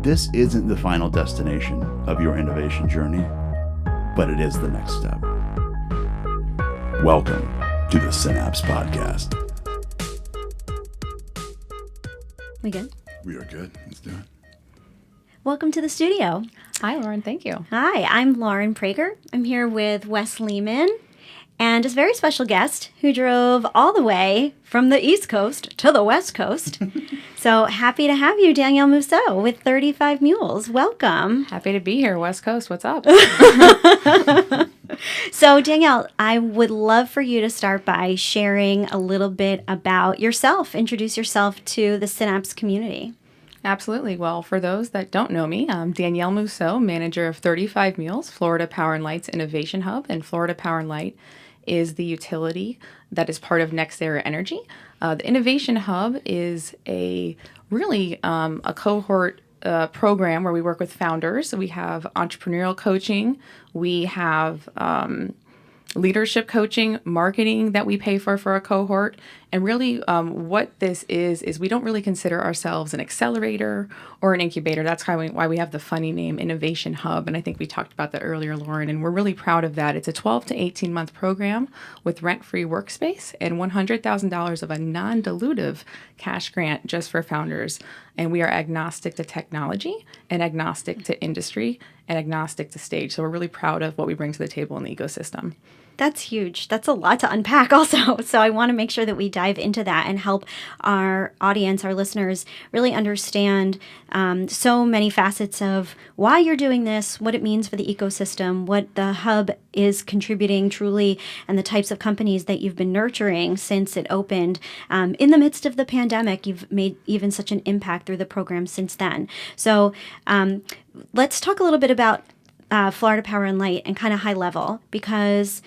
This isn't the final destination of your innovation journey, but it is the next step. Welcome to the Synapse Podcast. We good? We are good. Let's do it. Welcome to the studio. Hi, Lauren. Thank you. Hi, I'm Lauren Prager. I'm here with Wes Lehman and a very special guest who drove all the way from the East Coast to the West Coast. So happy to have you, Danielle Mousseau with 35 Mules. Welcome. Happy to be here, West Coast. What's up? So, Danielle, I would love for you to start by sharing a little bit about yourself. Introduce yourself to the Synapse community. Absolutely. Well, for those that don't know me, I'm Danielle Mousseau, manager of 35 Mules, Florida Power & Light's Innovation Hub. And Florida Power & Light is the utility that is part of NextEra Energy. The Innovation Hub is a cohort program where we work with founders. We have entrepreneurial coaching. We have leadership coaching, marketing that we pay for a cohort. And really what this is we don't really consider ourselves an accelerator or an incubator. That's why we have the funny name Innovation Hub. And I think we talked about that earlier, Lauren, and we're really proud of that. It's a 12 to 18 month program with rent-free workspace and $100,000 of a non-dilutive cash grant just for founders. And we are agnostic to technology and agnostic to industry and agnostic to stage. So we're really proud of what we bring to the table in the ecosystem. That's huge. That's a lot to unpack also. So I want to make sure that we dive into that and help our audience, our listeners, really understand so many facets of why you're doing this, what it means for the ecosystem, what the hub is contributing truly, and the types of companies that you've been nurturing since it opened. In the midst of the pandemic, you've made even such an impact through the program since then. So let's talk a little bit about Florida Power & Light and kind of high level, because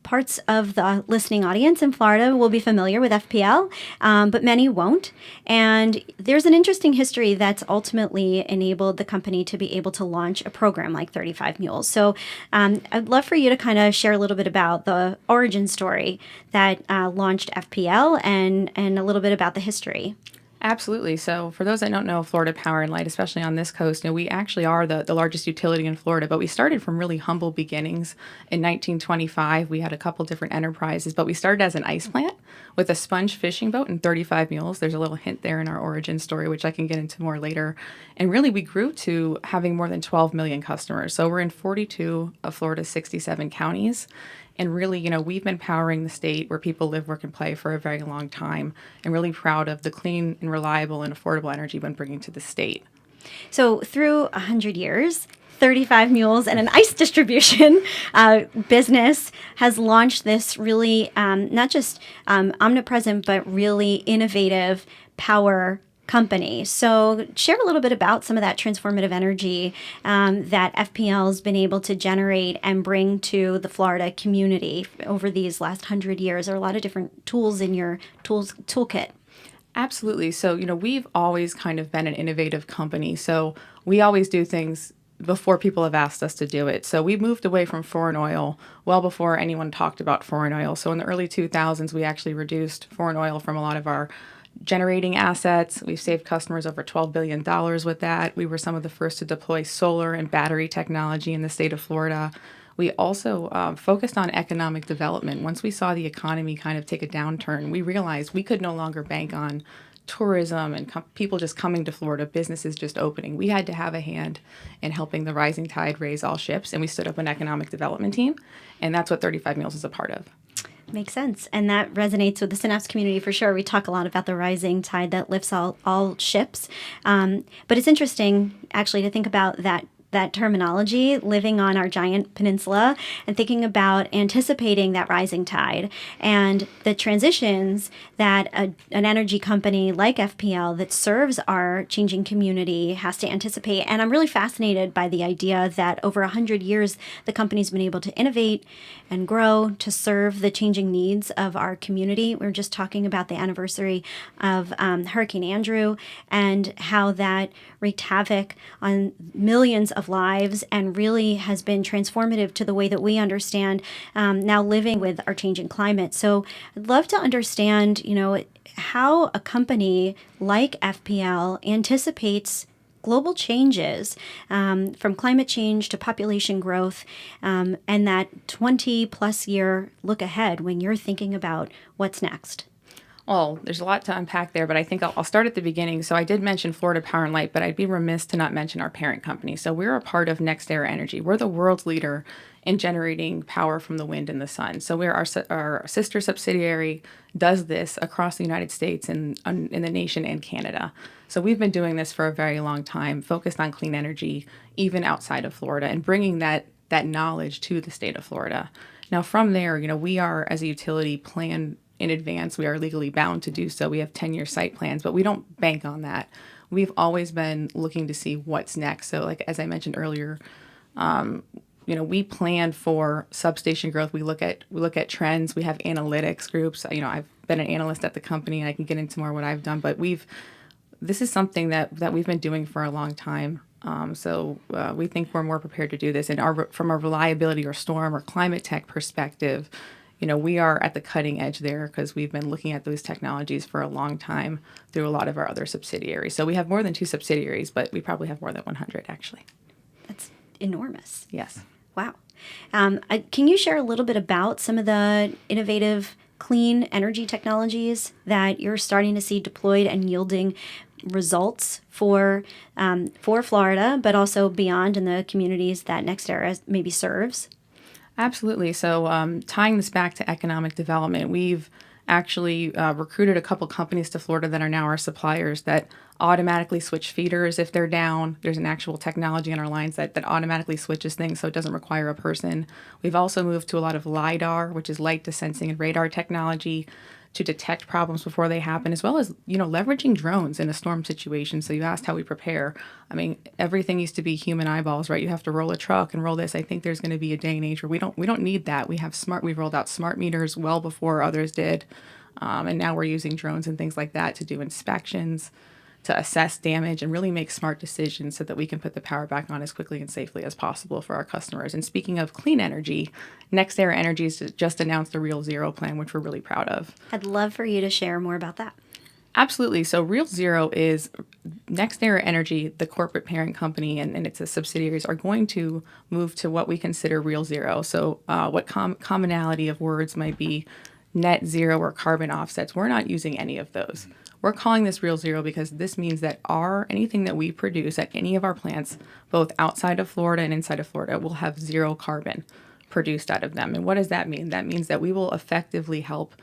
parts of the listening audience in Florida will be familiar with FPL, but many won't. And there's an interesting history that's ultimately enabled the company to be able to launch a program like 35 Mules. So I'd love for you to kind of share a little bit about the origin story that launched FPL and a little bit about the history. Absolutely. So for those that don't know Florida Power & Light, especially on this coast, we actually are the largest utility in Florida, but we started from really humble beginnings. In 1925, we had a couple different enterprises, but we started as an ice plant with a sponge fishing boat and 35 mules. There's a little hint there in our origin story, which I can get into more later. And really, we grew to having more than 12 million customers. So we're in 42 of Florida's 67 counties. And really, we've been powering the state where people live, work, and play for a very long time, and really proud of the clean and reliable and affordable energy we've been bringing to the state. So through 100 years, 35 Mules and an ice distribution business has launched this really not just omnipresent, but really innovative power company. So share a little bit about some of that transformative energy that FPL has been able to generate and bring to the Florida community over these last 100 years. There are a lot of different tools in your toolkit. Absolutely. So, we've always kind of been an innovative company. So we always do things before people have asked us to do it. So we moved away from foreign oil well before anyone talked about foreign oil. So in the early 2000s, we actually reduced foreign oil from a lot of our generating assets. We've saved customers over $12 billion with that. We were some of the first to deploy solar and battery technology in the state of Florida. We also focused on economic development. Once we saw the economy kind of take a downturn, we realized we could no longer bank on tourism and people just coming to Florida, businesses just opening. We had to have a hand in helping the rising tide raise all ships, and we stood up an economic development team, and that's what 35 Mules is a part of. Makes sense. And that resonates with the Synapse community for sure. We talk a lot about the rising tide that lifts all ships. But it's interesting, actually, to think about that terminology, living on our giant peninsula and thinking about anticipating that rising tide and the transitions that an energy company like FPL that serves our changing community has to anticipate. And I'm really fascinated by the idea that over 100 years, the company's been able to innovate and grow to serve the changing needs of our community. We were just talking about the anniversary of Hurricane Andrew and how that wreaked havoc on millions of lives and really has been transformative to the way that we understand now living with our changing climate. So I'd love to understand, how a company like FPL anticipates global changes, from climate change to population growth, and that 20 plus year look ahead when you're thinking about what's next? Well, there's a lot to unpack there, but I think I'll start at the beginning. So I did mention Florida Power and Light, but I'd be remiss to not mention our parent company. So we're a part of NextEra Energy. We're the world's leader in generating power from the wind and the sun. So we're our sister subsidiary does this across the United States and in the nation and Canada. So we've been doing this for a very long time, focused on clean energy, even outside of Florida, and bringing that knowledge to the state of Florida. Now, from there, we are, as a utility, plan in advance. We are legally bound to do so. We have 10-year site plans, but we don't bank on that. We've always been looking to see what's next. So, like as I mentioned earlier, we plan for substation growth. We look at trends. We have analytics groups. I've been an analyst at the company, and I can get into more what I've done. But this is something that we've been doing for a long time. So we think we're more prepared to do this. And from a reliability or storm or climate tech perspective, we are at the cutting edge there because we've been looking at those technologies for a long time through a lot of our other subsidiaries. So we have more than 2 subsidiaries, but we probably have more than 100 actually. That's enormous. Yes. Wow. Can you share a little bit about some of the innovative clean energy technologies that you're starting to see deployed and yielding results for Florida, but also beyond in the communities that NextEra maybe serves? Absolutely. So tying this back to economic development, we've actually recruited a couple companies to Florida that are now our suppliers that automatically switch feeders if they're down. There's an actual technology on our lines that automatically switches things, so it doesn't require a person. We've also moved to a lot of LiDAR, which is light sensing and radar technology, to detect problems before they happen, as well as, leveraging drones in a storm situation. So you asked how we prepare. I mean, everything used to be human eyeballs, right? You have to roll a truck and roll this. I think there's going to be a day and age where we don't need that. We've rolled out smart meters well before others did. And now we're using drones and things like that to do inspections, to assess damage, and really make smart decisions so that we can put the power back on as quickly and safely as possible for our customers. And speaking of clean energy, NextEra Energy has just announced the Real Zero plan, which we're really proud of. I'd love for you to share more about that. Absolutely. So Real Zero is NextEra Energy, the corporate parent company, and its subsidiaries are going to move to what we consider Real Zero. So what commonality of words might be net zero or carbon offsets. We're not using any of those. We're calling this Real Zero because this means that anything that we produce at any of our plants, both outside of Florida and inside of Florida, will have zero carbon produced out of them. And what does that mean? That means that we will effectively help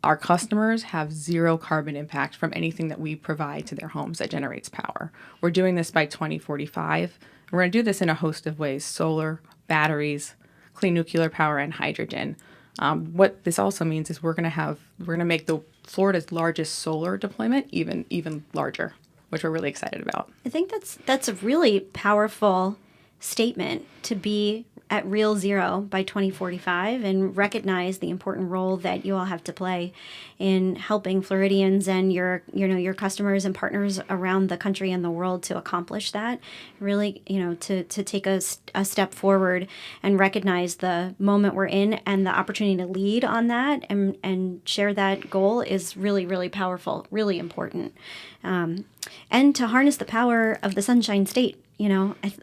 our customers have zero carbon impact from anything that we provide to their homes that generates power. We're doing this by 2045. We're going to do this in a host of ways: solar, batteries, clean nuclear power, and hydrogen. What this also means is we're going to make Florida's largest solar deployment even larger, which we're really excited about. I think that's a really powerful statement to be at Real Zero by 2045 and recognize the important role that you all have to play in helping Floridians and your customers and partners around the country and the world to accomplish that. Really, to take a step forward and recognize the moment we're in and the opportunity to lead on that and share that goal is really, really powerful, really important. And to harness the power of the Sunshine State.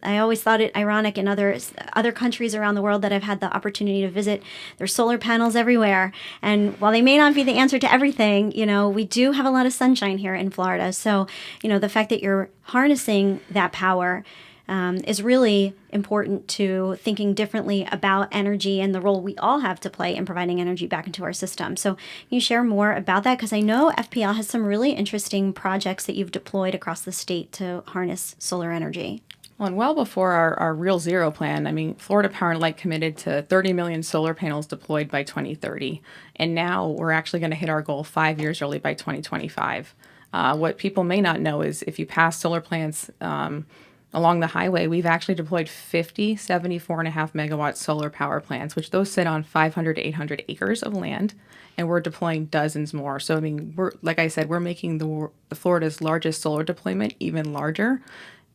I always thought it ironic in other countries around the world that I've had the opportunity to visit. There's solar panels everywhere. And while they may not be the answer to everything, we do have a lot of sunshine here in Florida. So, the fact that you're harnessing that power is really important to thinking differently about energy and the role we all have to play in providing energy back into our system. So can you share more about that? Because I know FPL has some really interesting projects that you've deployed across the state to harness solar energy. Well, and well before our Real Zero plan, Florida Power and Light committed to 30 million solar panels deployed by 2030. And now we're actually going to hit our goal 5 years early by 2025. What people may not know is if you pass solar plants along the highway, we've actually deployed 50 74.5 megawatt solar power plants, which those sit on 500 to 800 acres of land, and we're deploying dozens more. So, we're making the Florida's largest solar deployment even larger.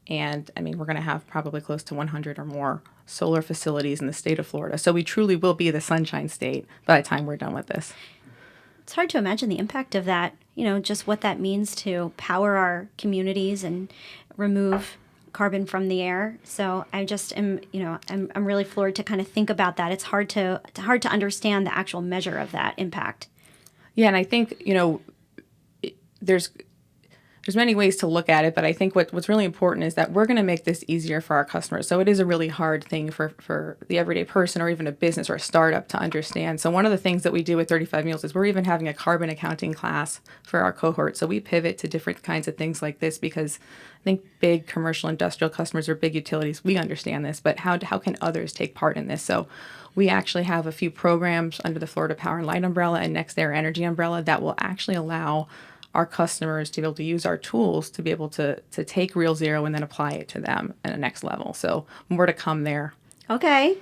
And we're going to have probably close to 100 or more solar facilities in the state of Florida. So we truly will be the Sunshine State by the time we're done with this. It's hard to imagine the impact of that, just what that means to power our communities and remove carbon from the air. So I just am, I'm really floored to kind of think about that. It's hard to understand the actual measure of that impact. Yeah, and I think, there's many ways to look at it, but I think what's really important is that we're going to make this easier for our customers. So it is a really hard thing for the everyday person or even a business or a startup to understand. So one of the things that we do with 35 Mules is we're even having a carbon accounting class for our cohort. So we pivot to different kinds of things like this because I think big commercial industrial customers or big utilities, we understand this, but how can others take part in this? So we actually have a few programs under the Florida Power and Light umbrella and NextEra Energy umbrella that will actually allow our customers to be able to use our tools to be able to take Real Zero and then apply it to them at a next level. So more to come there. Okay.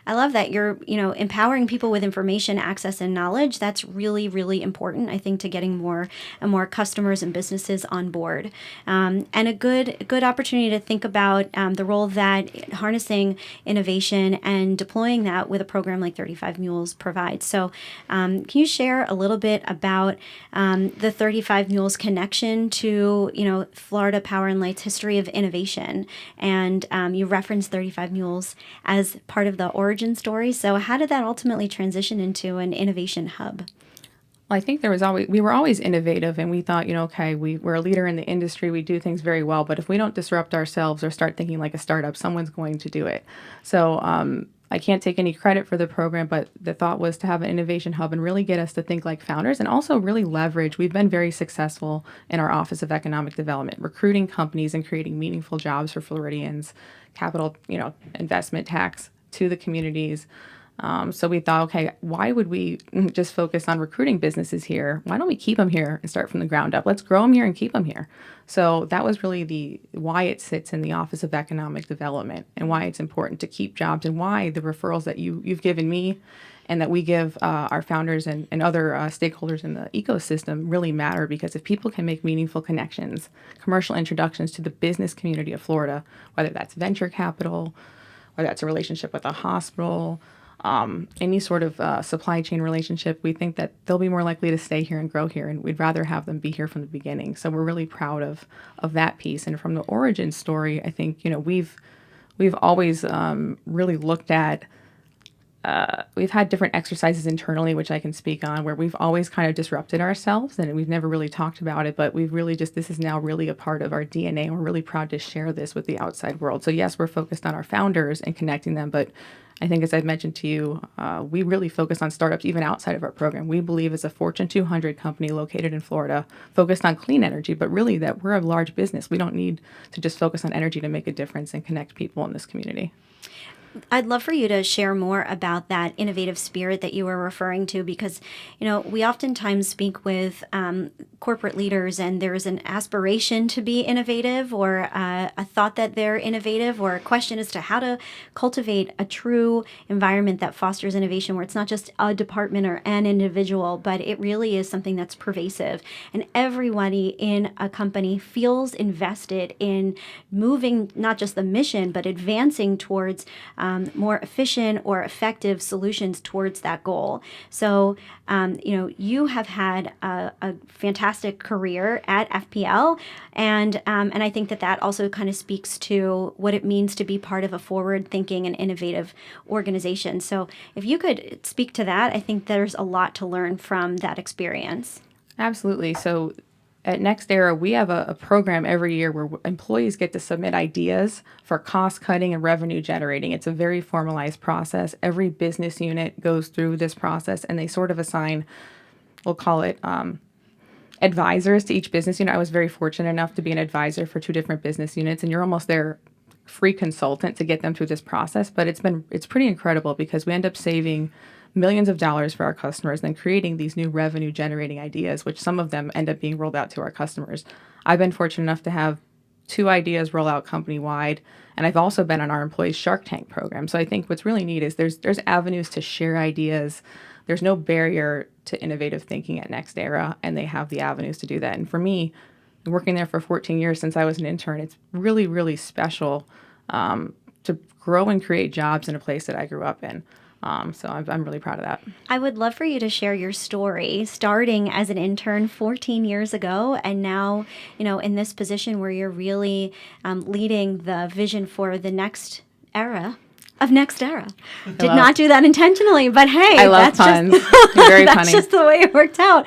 I love that you're, empowering people with information, access, and knowledge. That's really, really important, I think, to getting more and more customers and businesses on board. And a good opportunity to think about the role that harnessing innovation and deploying that with a program like 35 Mules provides. So can you share a little bit about the 35 Mules connection to, Florida Power and Light's history of innovation? And you referenced 35 Mules as part of the origin story. So how did that ultimately transition into an innovation hub? Well, I think we were always innovative, and we thought, okay, we're a leader in the industry. We do things very well, but if we don't disrupt ourselves or start thinking like a startup, someone's going to do it. So I can't take any credit for the program, but the thought was to have an innovation hub and really get us to think like founders and also really leverage. We've been very successful in our Office of Economic Development, recruiting companies and creating meaningful jobs for Floridians, capital, investment tax to the communities. So we thought, okay, why would we just focus on recruiting businesses here? Why don't we keep them here and start from the ground up? Let's grow them here and keep them here. So that was really why it sits in the Office of Economic Development and why it's important to keep jobs and why the referrals that you've given me and that we give our founders and other stakeholders in the ecosystem really matter, because if people can make meaningful connections, commercial introductions to the business community of Florida, whether that's venture capital, whether that's a relationship with a hospital, any sort of supply chain relationship, we think that they'll be more likely to stay here and grow here, and we'd rather have them be here from the beginning. So we're really proud of that piece. And from the origin story, I think we've always really looked at. We've had different exercises internally, which I can speak on, where we've always kind of disrupted ourselves, and we've never really talked about it, but we've really this is now really a part of our DNA, and we're really proud to share this with the outside world. So yes, we're focused on our founders and connecting them, but I think, as I've mentioned to you, we really focus on startups even outside of our program. We believe as a Fortune 200 company located in Florida, focused on clean energy, but really that we're a large business. We don't need to just focus on energy to make a difference and connect people in this community. I'd love for you to share more about that innovative spirit that you were referring to, because, we oftentimes speak with corporate leaders and there's an aspiration to be innovative, or a thought that they're innovative, or a question as to how to cultivate a true environment that fosters innovation, where it's not just a department or an individual, but it really is something that's pervasive. And everybody in a company feels invested in moving not just the mission, but advancing towards more efficient or effective solutions towards that goal. So, you have had a fantastic career at FPL, and I think that also kind of speaks to what it means to be part of a forward-thinking and innovative organization. So, if you could speak to that, I think there's a lot to learn from that experience. Absolutely. So at NextEra, we have a program every year where employees get to submit ideas for cost cutting and revenue generating. It's a very formalized process. Every business unit goes through this process, and they sort of assign, we'll call it advisors to each business unit. I was very fortunate enough to be an advisor for 2 different business units, and you're almost their free consultant to get them through this process. But it's pretty incredible, because we end up saving millions of dollars for our customers, and then creating these new revenue generating ideas, which some of them end up being rolled out to our customers. I've been fortunate enough to have 2 ideas roll out company wide, and I've also been on our employees Shark Tank program. So I think what's really neat is there's avenues to share ideas. There's no barrier to innovative thinking at NextEra, and they have the avenues to do that. And for me, working there for 14 years since I was an intern, it's really, really special to grow and create jobs in a place that I grew up in. So I'm really proud of that. I would love for you to share your story, starting as an intern 14 years ago, and now, in this position where you're really leading the vision for the next era of Next Era. Did not do that intentionally, but hey, I love that's puns. just Very that's funny. just the way it worked out.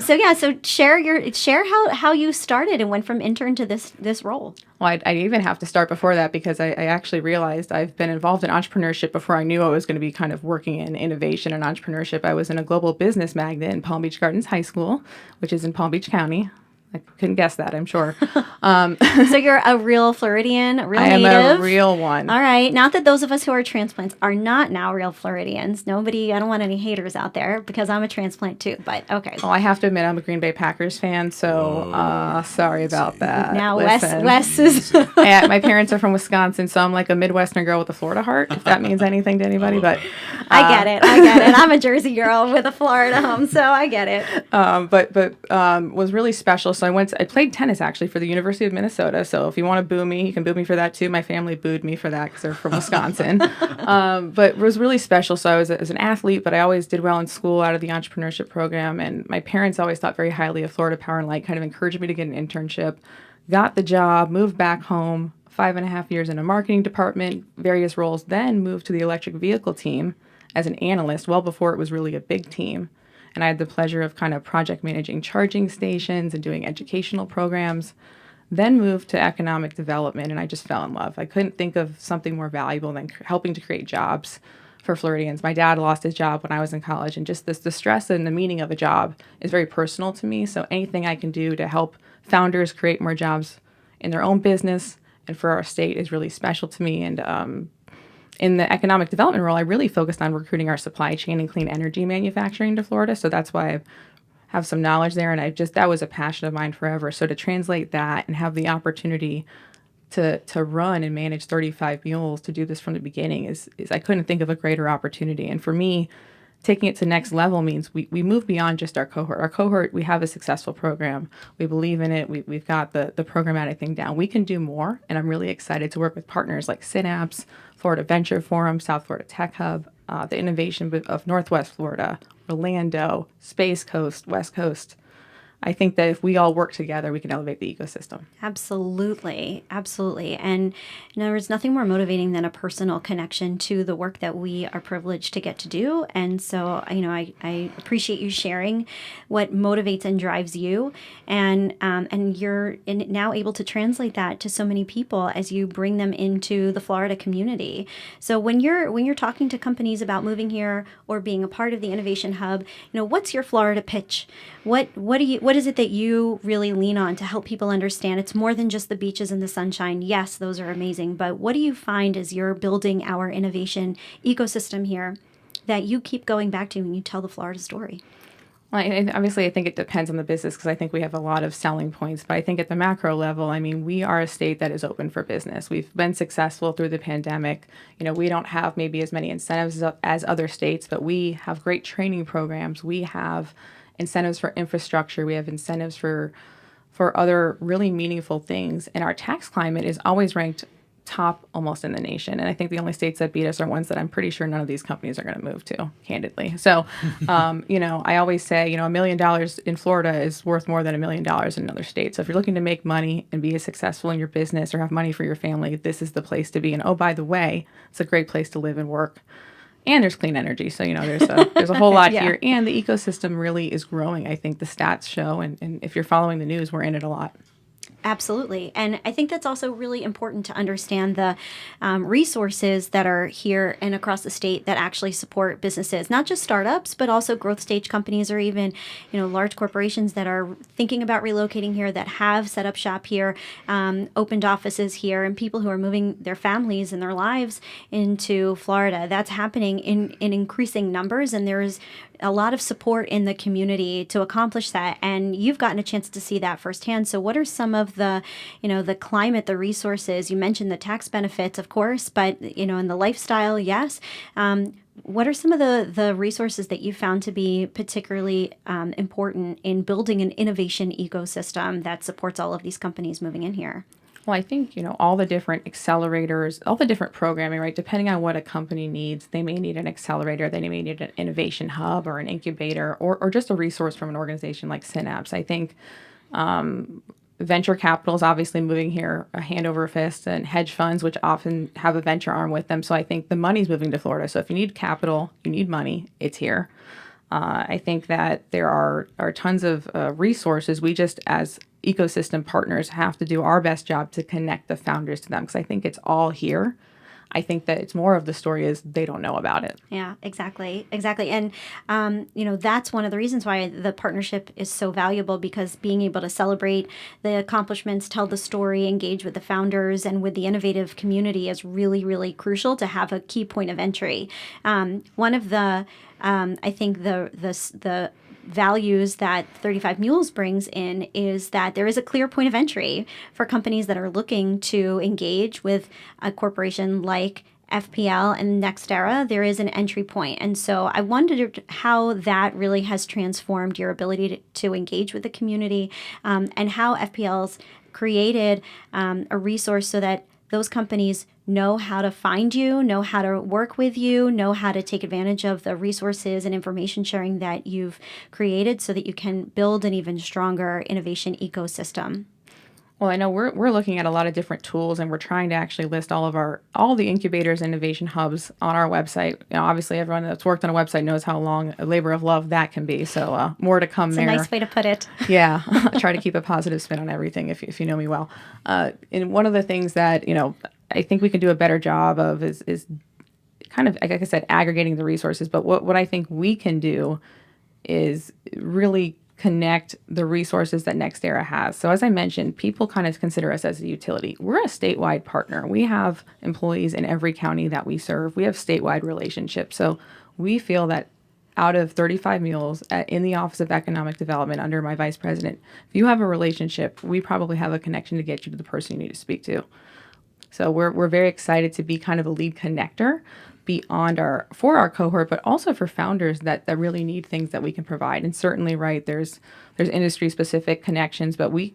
So share how you started and went from intern to this role. Well, I even have to start before that because I actually realized I've been involved in entrepreneurship before I knew I was going to be kind of working in innovation and entrepreneurship. I was in a global business magnet in Palm Beach Gardens High School, which is in Palm Beach County. I couldn't guess that, I'm sure. So you're a real Floridian, a real I am native. a real one. All right. Not that those of us who are transplants are not now real Floridians. I don't want any haters out there because I'm a transplant too, but okay. Well, I have to admit I'm a Green Bay Packers fan, so sorry about that. Now Listen. Wes is... My parents are from Wisconsin, so I'm like a Midwestern girl with a Florida heart, if that means anything to anybody. But I get it. I'm a Jersey girl with a Florida home, so I get it. But was really special. So I played tennis actually for the University of Minnesota. So if you want to boo me, you can boo me for that too. My family booed me for that because they're from Wisconsin. But it was really special. So I was an athlete, but I always did well in school out of the entrepreneurship program. And my parents always thought very highly of Florida Power and Light, kind of encouraged me to get an internship. Got the job, moved back home, 5.5 years in a marketing department, various roles, then moved to the electric vehicle team as an analyst well before it was really a big team. And I had the pleasure of kind of project managing charging stations and doing educational programs, then moved to economic development, and I just fell in love. I couldn't think of something more valuable than helping to create jobs for Floridians. My dad lost his job when I was in college, and just the stress and the meaning of a job is very personal to me. So anything I can do to help founders create more jobs in their own business and for our state is really special to me. And in the economic development role, I really focused on recruiting our supply chain and clean energy manufacturing to Florida. So that's why I have some knowledge there. And that was a passion of mine forever. So to translate that and have the opportunity to run and manage 35 mules, to do this from the beginning is I couldn't think of a greater opportunity. And for me, taking it to next level means we move beyond just our cohort. Our cohort, we have a successful program. We believe in it. We've got the programmatic thing down. We can do more, and I'm really excited to work with partners like Synapse, Florida Venture Forum, South Florida Tech Hub, the innovation of Northwest Florida, Orlando, Space Coast, West Coast. I think that if we all work together, we can elevate the ecosystem. Absolutely. Absolutely. And there's nothing more motivating than a personal connection to the work that we are privileged to get to do. And so, I appreciate you sharing what motivates and drives you. And you're now able to translate that to so many people as you bring them into the Florida community. So when you're talking to companies about moving here or being a part of the Innovation Hub, what's your Florida pitch? What is it that you really lean on to help people understand it's more than just the beaches and the sunshine? Yes, those are amazing. But what do you find as you're building our innovation ecosystem here that you keep going back to when you tell the Florida story? Well, obviously, I think it depends on the business because I think we have a lot of selling points. But I think at the macro level, we are a state that is open for business. We've been successful through the pandemic. We don't have maybe as many incentives as other states, but we have great training programs. We have incentives for infrastructure. We have incentives for other really meaningful things. And our tax climate is always ranked top almost in the nation. And I think the only states that beat us are ones that I'm pretty sure none of these companies are going to move to, candidly. So, I always say, $1 million in Florida is worth more than $1 million in another state. So if you're looking to make money and be successful in your business or have money for your family, this is the place to be. And oh, by the way, it's a great place to live and work. And there's clean energy. So, there's a whole lot Yeah. here. And the ecosystem really is growing. I think the stats show. And if you're following the news, we're in it a lot. Absolutely. And I think that's also really important to understand the resources that are here and across the state that actually support businesses, not just startups, but also growth stage companies or even, large corporations that are thinking about relocating here, that have set up shop here, opened offices here, and people who are moving their families and their lives into Florida. That's happening in increasing numbers, and there's a lot of support in the community to accomplish that. And you've gotten a chance to see that firsthand. So what are some of the, the climate, the resources? You mentioned the tax benefits, of course, but, in the lifestyle, yes. What are some of the resources that you found to be particularly important in building an innovation ecosystem that supports all of these companies moving in here? Well, I think, all the different accelerators, all the different programming, right? Depending on what a company needs, they may need an accelerator, they may need an innovation hub or an incubator or just a resource from an organization like Synapse. I think venture capital is obviously moving here a hand over fist, and hedge funds, which often have a venture arm with them. So I think the money's moving to Florida. So if you need capital, you need money, it's here. I think that there are tons of resources. We just, as ecosystem partners, have to do our best job to connect the founders to them, because I think it's all here. I think that it's more of the story is they don't know about it. Yeah, exactly. And, that's one of the reasons why the partnership is so valuable, because being able to celebrate the accomplishments, tell the story, engage with the founders and with the innovative community is really, really crucial to have a key point of entry. One of the, I think the values that 35 Mules brings in is that there is a clear point of entry for companies that are looking to engage with a corporation like FPL and NextEra. There is an entry point. And so I wondered how that really has transformed your ability to engage with the community, and how FPL's created a resource so that those companies know how to find you, know how to work with you, know how to take advantage of the resources and information sharing that you've created so that you can build an even stronger innovation ecosystem. Well, I know we're looking at a lot of different tools, and we're trying to actually list all the incubators and innovation hubs on our website. Obviously, everyone that's worked on a website knows how long a labor of love that can be. So more to come there. It's a nice way to put it. Yeah, I try to keep a positive spin on everything. If you know me well, and one of the things that I think we can do a better job of is kind of, like I said, aggregating the resources. But what I think we can do is really connect the resources that NextEra has. So as I mentioned, people kind of consider us as a utility. We're a statewide partner. We have employees in every county that we serve. We have statewide relationships. So we feel that out of 35 Mules in the Office of Economic Development under my vice president, if you have a relationship, we probably have a connection to get you to the person you need to speak to. So we're very excited to be kind of a lead connector beyond for our cohort, but also for founders that really need things that we can provide. And certainly, right, there's industry specific connections, but we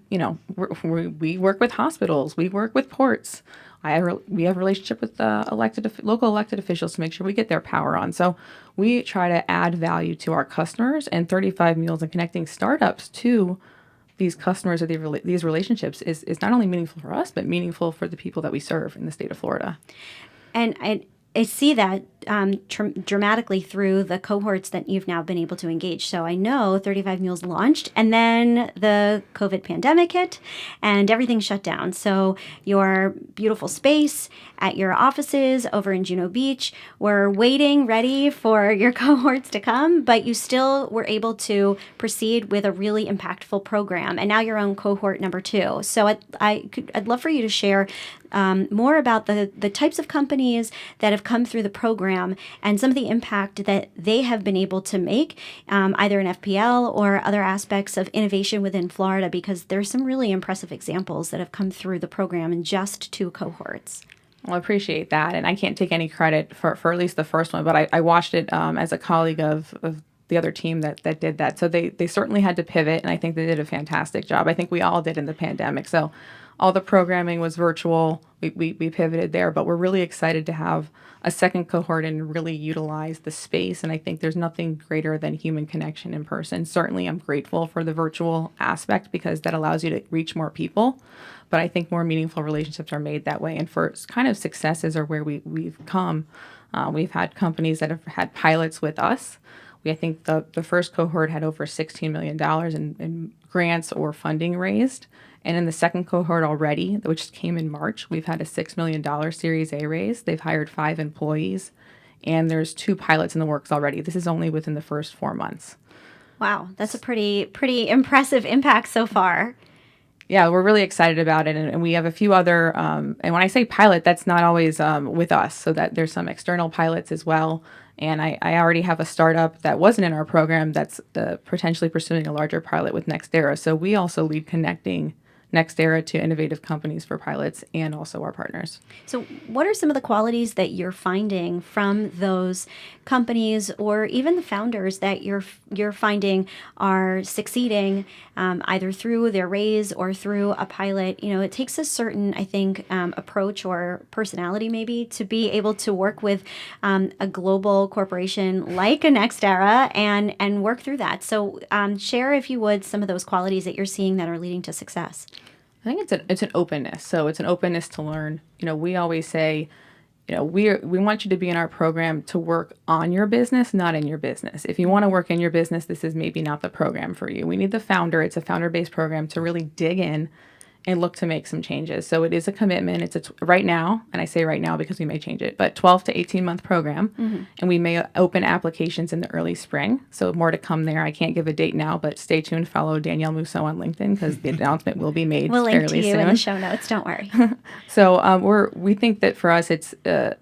work with hospitals, we work with ports. We have a relationship with local elected officials to make sure we get their power on. So we try to add value to our customers, and 35 Mules and connecting startups to these customers or these relationships is not only meaningful for us, but meaningful for the people that we serve in the state of Florida. And I see that dramatically through the cohorts that you've now been able to engage. So I know 35 Mules launched, and then the COVID pandemic hit and everything shut down. So your beautiful space at your offices over in Juno Beach were waiting, ready for your cohorts to come, but you still were able to proceed with a really impactful program. And now you're on cohort number 2. So I'd love for you to share more about the types of companies that have come through the program and some of the impact that they have been able to make, either in FPL or other aspects of innovation within Florida, because there's some really impressive examples that have come through the program in just 2 cohorts. Well, I appreciate that. And I can't take any credit for at least the first one, but I watched it as a colleague of the other team that did that. So they certainly had to pivot, and I think they did a fantastic job. I think we all did in the pandemic. So all the programming was virtual. We pivoted there, but we're really excited to have a second cohort and really utilize the space. And I think there's nothing greater than human connection in person. Certainly, I'm grateful for the virtual aspect because that allows you to reach more people. But I think more meaningful relationships are made that way. And for kind of successes are where we've come. We've had companies that have had pilots with us. I think the first cohort had over $16 million in grants or funding raised. And in the second cohort already, which came in March, we've had a $6 million Series A raise. They've hired 5 employees, and there's 2 pilots in the works already. This is only within the first 4 months. Wow, that's a pretty impressive impact so far. Yeah, we're really excited about it, and we have a few other. And when I say pilot, that's not always with us. So that there's some external pilots as well. And I already have a startup that wasn't in our program that's potentially pursuing a larger pilot with NextEra. So we also lead connecting Next Era to innovative companies for pilots and also our partners. So, what are some of the qualities that you're finding from those companies, or even the founders that you're finding are succeeding, either through their raise or through a pilot? You know, it takes a certain, I think, approach or personality maybe to be able to work with a global corporation like a Next Era and work through that. So, share, if you would, some of those qualities that you're seeing that are leading to success. I think it's an openness. So it's an openness to learn. You know, we always say, you know, we want you to be in our program to work on your business, not in your business. If you want to work in your business, this is maybe not the program for you. We need the founder. It's a founder-based program to really dig in and look to make some changes. So it is a commitment. It's right now, and I say right now because we may change it, but 12 to 18-month program. Mm-hmm. And we may open applications in the early spring. So more to come there. I can't give a date now, but stay tuned. Follow Danielle Mousseau on LinkedIn because the announcement will be made we'll fairly link to you soon. In the show notes. Don't worry. So we think that for us, it's the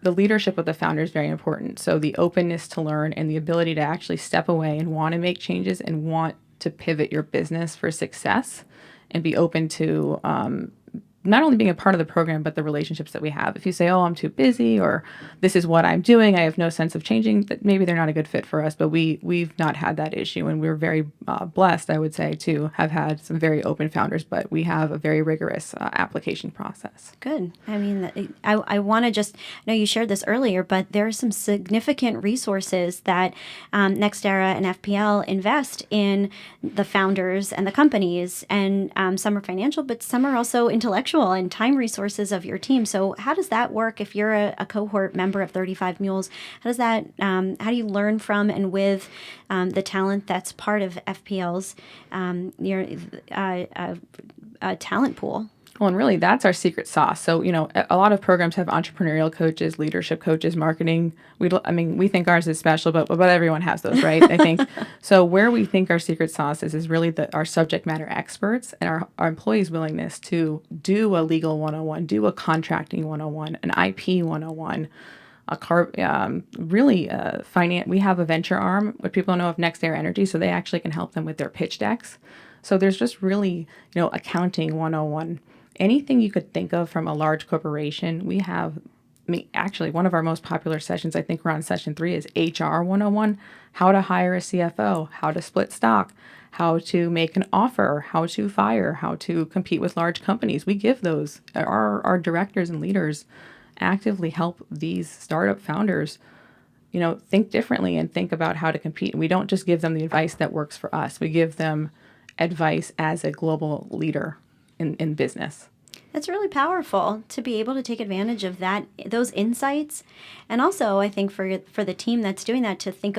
leadership of the founder is very important. So the openness to learn and the ability to actually step away and want to make changes and want to pivot your business for success and be open to not only being a part of the program, but the relationships that we have. If you say, oh, I'm too busy, or this is what I'm doing, I have no sense of changing, that maybe they're not a good fit for us. But we've not had that issue. And we're very blessed, I would say, to have had some very open founders. But we have a very rigorous application process. Good. I mean, I want to just, I know you shared this earlier, but there are some significant resources that Next Era and FPL invest in the founders and the companies. And some are financial, but some are also intellectual and time resources of your team. So how does that work if you're a cohort member of 35 Mules? How does that, how do you learn from and with the talent that's part of FPL's your talent pool? Well, and really, that's our secret sauce. So, you know, a lot of programs have entrepreneurial coaches, leadership coaches, marketing. We think ours is special, but everyone has those, right? I think so. Where we think our secret sauce is really our subject matter experts and our employees' willingness to do a legal 101, do a contracting 101, an IP 101. Finance. We have a venture arm, what people don't know of, Next Era Energy, so they actually can help them with their pitch decks. So there's just really, you know, accounting 101. Anything you could think of from a large corporation, we have. Actually, one of our most popular sessions, I think we're on session 3, is HR 101, how to hire a CFO, how to split stock, how to make an offer, how to fire, how to compete with large companies. We give those. Our directors and leaders actively help these startup founders, you know, think differently and think about how to compete. We don't just give them the advice that works for us. We give them advice as a global leader in business. That's really powerful to be able to take advantage of those insights. And also, I think for the team that's doing that, to think about